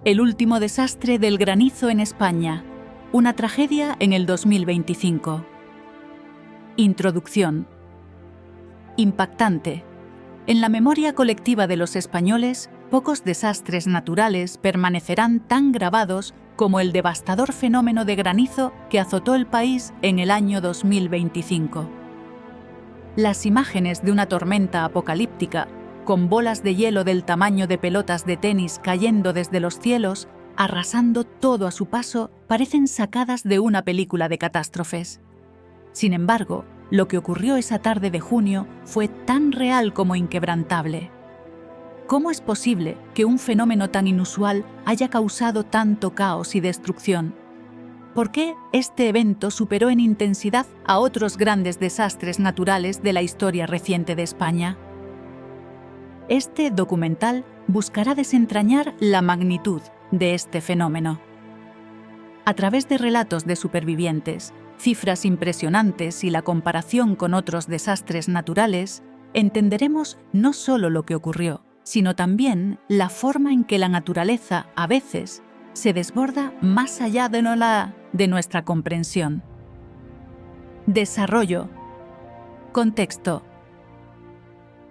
El último desastre del granizo en España. Una tragedia en el 2025. Introducción. Impactante. En la memoria colectiva de los españoles, pocos desastres naturales permanecerán tan grabados como el devastador fenómeno de granizo que azotó el país en el año 2025. Las imágenes de una tormenta apocalíptica, con bolas de hielo del tamaño de pelotas de tenis cayendo desde los cielos, arrasando todo a su paso, parecen sacadas de una película de catástrofes. Sin embargo, lo que ocurrió esa tarde de junio fue tan real como inquebrantable. ¿Cómo es posible que un fenómeno tan inusual haya causado tanto caos y destrucción? ¿Por qué este evento superó en intensidad a otros grandes desastres naturales de la historia reciente de España? Este documental buscará desentrañar la magnitud de este fenómeno. A través de relatos de supervivientes, cifras impresionantes y la comparación con otros desastres naturales, entenderemos no solo lo que ocurrió, sino también la forma en que la naturaleza, a veces, se desborda más allá de nuestra comprensión. Desarrollo. Contexto.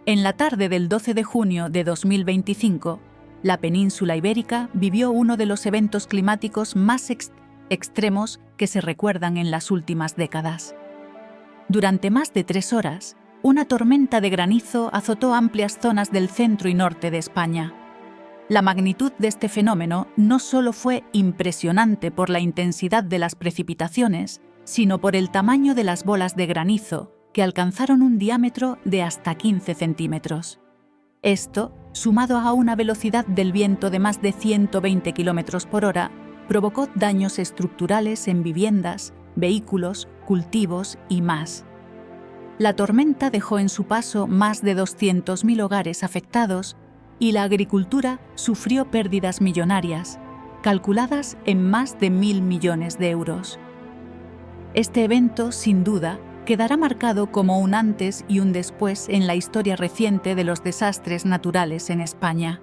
En la tarde del 12 de junio de 2025, la península ibérica vivió uno de los eventos climáticos más extremos que se recuerdan en las últimas décadas. Durante más de 3 horas, una tormenta de granizo azotó amplias zonas del centro y norte de España. La magnitud de este fenómeno no solo fue impresionante por la intensidad de las precipitaciones, sino por el tamaño de las bolas de granizo, que alcanzaron un diámetro de hasta 15 centímetros. Esto, sumado a una velocidad del viento de más de 120 km por hora, provocó daños estructurales en viviendas, vehículos, cultivos y más. La tormenta dejó en su paso más de 200.000 hogares afectados y la agricultura sufrió pérdidas millonarias, calculadas en más de 1.000 millones de euros. Este evento, sin duda, quedará marcado como un antes y un después en la historia reciente de los desastres naturales en España.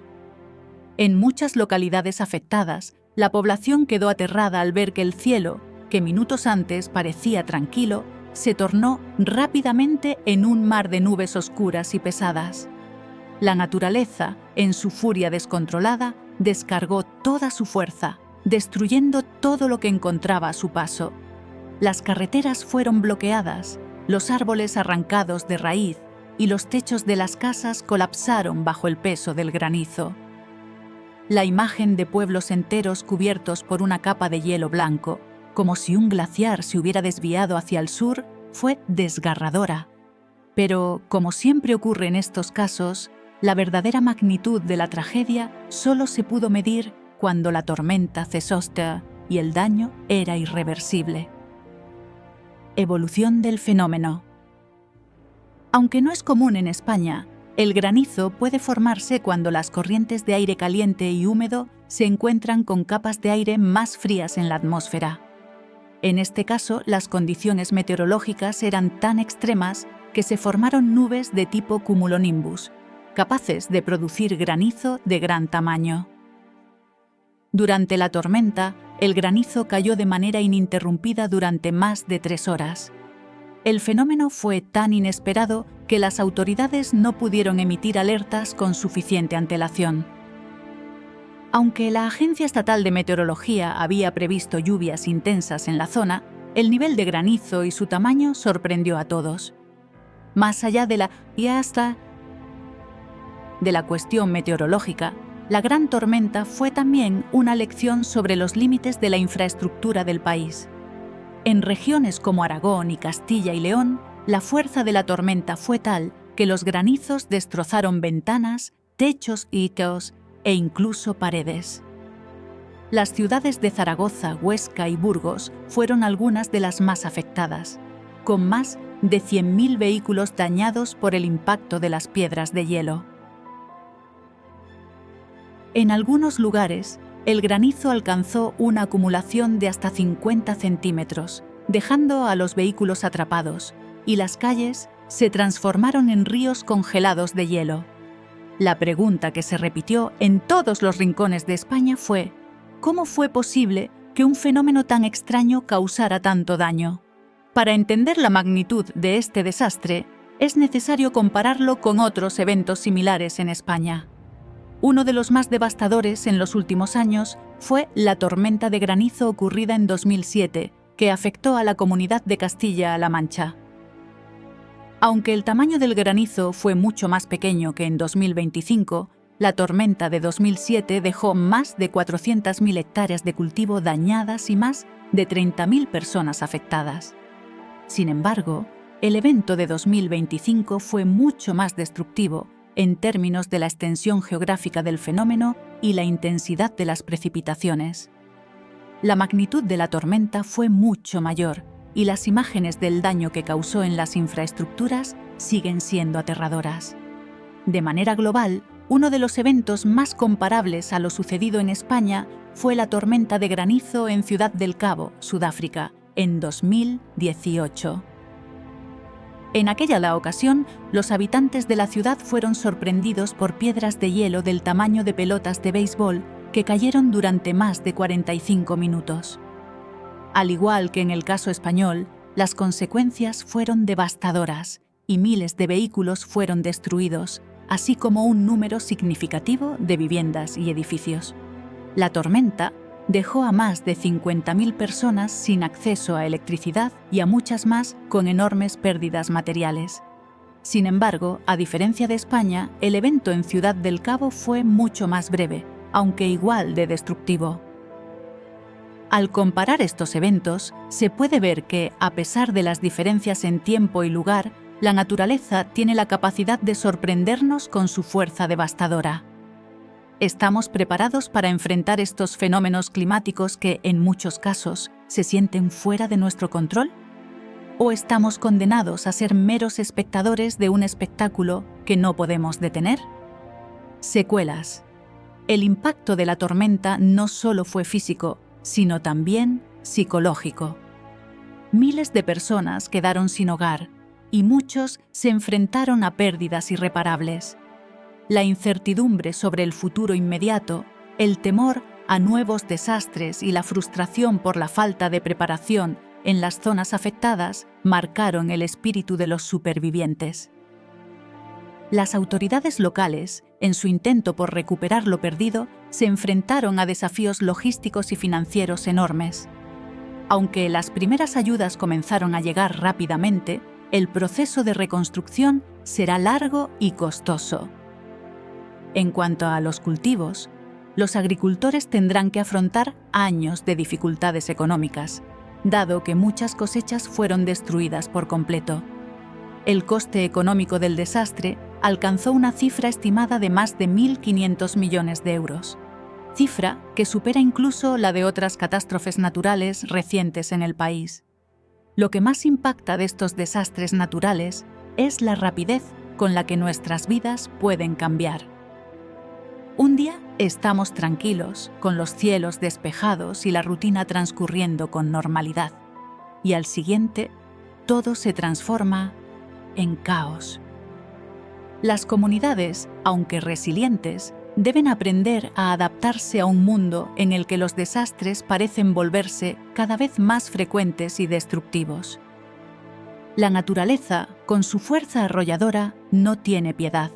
En muchas localidades afectadas, la población quedó aterrada al ver que el cielo, que minutos antes parecía tranquilo, se tornó rápidamente en un mar de nubes oscuras y pesadas. La naturaleza, en su furia descontrolada, descargó toda su fuerza, destruyendo todo lo que encontraba a su paso. Las carreteras fueron bloqueadas, los árboles arrancados de raíz y los techos de las casas colapsaron bajo el peso del granizo. La imagen de pueblos enteros cubiertos por una capa de hielo blanco, como si un glaciar se hubiera desviado hacia el sur, fue desgarradora. Pero, como siempre ocurre en estos casos, la verdadera magnitud de la tragedia solo se pudo medir cuando la tormenta cesó y el daño era irreversible. Evolución del fenómeno. Aunque no es común en España, el granizo puede formarse cuando las corrientes de aire caliente y húmedo se encuentran con capas de aire más frías en la atmósfera. En este caso, las condiciones meteorológicas eran tan extremas que se formaron nubes de tipo cumulonimbus, capaces de producir granizo de gran tamaño. Durante la tormenta, el granizo cayó de manera ininterrumpida durante más de 3 horas. El fenómeno fue tan inesperado que las autoridades no pudieron emitir alertas con suficiente antelación. Aunque la Agencia Estatal de Meteorología había previsto lluvias intensas en la zona, el nivel de granizo y su tamaño sorprendió a todos. Más allá de la cuestión meteorológica, la gran tormenta fue también una lección sobre los límites de la infraestructura del país. En regiones como Aragón y Castilla y León, la fuerza de la tormenta fue tal que los granizos destrozaron ventanas, techos e incluso paredes. Las ciudades de Zaragoza, Huesca y Burgos fueron algunas de las más afectadas, con más de 100.000 vehículos dañados por el impacto de las piedras de hielo. En algunos lugares, el granizo alcanzó una acumulación de hasta 50 centímetros, dejando a los vehículos atrapados, y las calles se transformaron en ríos congelados de hielo. La pregunta que se repitió en todos los rincones de España fue: cómo fue posible que un fenómeno tan extraño causara tanto daño. Para entender la magnitud de este desastre, es necesario compararlo con otros eventos similares en España. Uno de los más devastadores en los últimos años fue la tormenta de granizo ocurrida en 2007, que afectó a la comunidad de Castilla-La Mancha. Aunque el tamaño del granizo fue mucho más pequeño que en 2025, la tormenta de 2007 dejó más de 400.000 hectáreas de cultivo dañadas y más de 30.000 personas afectadas. Sin embargo, el evento de 2025 fue mucho más destructivo en términos de la extensión geográfica del fenómeno y la intensidad de las precipitaciones. La magnitud de la tormenta fue mucho mayor y las imágenes del daño que causó en las infraestructuras siguen siendo aterradoras. De manera global, uno de los eventos más comparables a lo sucedido en España fue la tormenta de granizo en Ciudad del Cabo, Sudáfrica, en 2018. En aquella ocasión, los habitantes de la ciudad fueron sorprendidos por piedras de hielo del tamaño de pelotas de béisbol que cayeron durante más de 45 minutos. Al igual que en el caso español, las consecuencias fueron devastadoras y miles de vehículos fueron destruidos, así como un número significativo de viviendas y edificios. La tormenta dejó a más de 50.000 personas sin acceso a electricidad y a muchas más con enormes pérdidas materiales. Sin embargo, a diferencia de España, el evento en Ciudad del Cabo fue mucho más breve, aunque igual de destructivo. Al comparar estos eventos, se puede ver que, a pesar de las diferencias en tiempo y lugar, la naturaleza tiene la capacidad de sorprendernos con su fuerza devastadora. ¿Estamos preparados para enfrentar estos fenómenos climáticos que, en muchos casos, se sienten fuera de nuestro control? ¿O estamos condenados a ser meros espectadores de un espectáculo que no podemos detener? Secuelas. El impacto de la tormenta no solo fue físico, sino también psicológico. Miles de personas quedaron sin hogar y muchos se enfrentaron a pérdidas irreparables. La incertidumbre sobre el futuro inmediato, el temor a nuevos desastres y la frustración por la falta de preparación en las zonas afectadas marcaron el espíritu de los supervivientes. Las autoridades locales, en su intento por recuperar lo perdido, se enfrentaron a desafíos logísticos y financieros enormes. Aunque las primeras ayudas comenzaron a llegar rápidamente, el proceso de reconstrucción será largo y costoso. En cuanto a los cultivos, los agricultores tendrán que afrontar años de dificultades económicas, dado que muchas cosechas fueron destruidas por completo. El coste económico del desastre alcanzó una cifra estimada de más de 1.500 millones de euros, cifra que supera incluso la de otras catástrofes naturales recientes en el país. Lo que más impacta de estos desastres naturales es la rapidez con la que nuestras vidas pueden cambiar. Un día estamos tranquilos, con los cielos despejados y la rutina transcurriendo con normalidad. Y al siguiente, todo se transforma en caos. Las comunidades, aunque resilientes, deben aprender a adaptarse a un mundo en el que los desastres parecen volverse cada vez más frecuentes y destructivos. La naturaleza, con su fuerza arrolladora, no tiene piedad.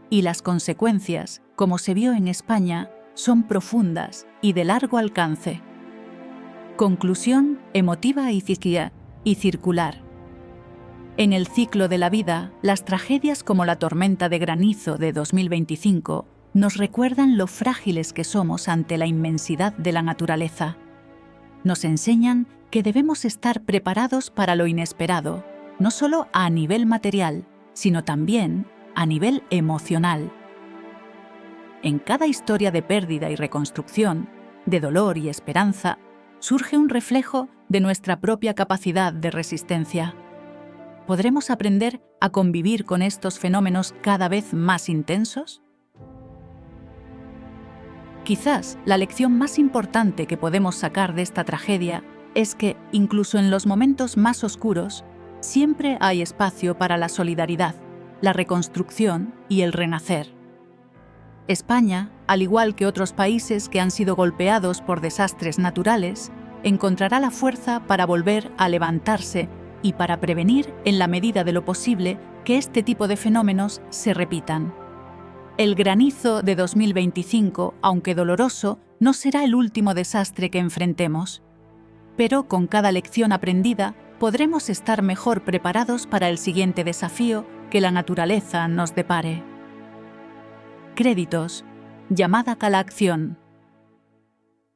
Y las consecuencias, como se vio en España, son profundas y de largo alcance. Conclusión emotiva y circular. En el ciclo de la vida, las tragedias como la tormenta de granizo de 2025 nos recuerdan lo frágiles que somos ante la inmensidad de la naturaleza. Nos enseñan que debemos estar preparados para lo inesperado, no solo a nivel material, sino también a nivel emocional. En cada historia de pérdida y reconstrucción, de dolor y esperanza, surge un reflejo de nuestra propia capacidad de resistencia. ¿Podremos aprender a convivir con estos fenómenos cada vez más intensos? Quizás la lección más importante que podemos sacar de esta tragedia es que, incluso en los momentos más oscuros, siempre hay espacio para la solidaridad, la reconstrucción y el renacer. España, al igual que otros países que han sido golpeados por desastres naturales, encontrará la fuerza para volver a levantarse y para prevenir, en la medida de lo posible, que este tipo de fenómenos se repitan. El granizo de 2025, aunque doloroso, no será el último desastre que enfrentemos. Pero con cada lección aprendida, podremos estar mejor preparados para el siguiente desafío que la naturaleza nos depare. Créditos. Llamada a la acción.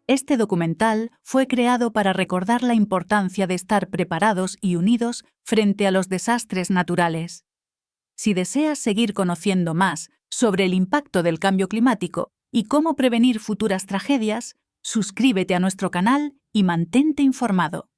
Este documental fue creado para recordar la importancia de estar preparados y unidos frente a los desastres naturales. Si deseas seguir conociendo más sobre el impacto del cambio climático y cómo prevenir futuras tragedias, suscríbete a nuestro canal y mantente informado.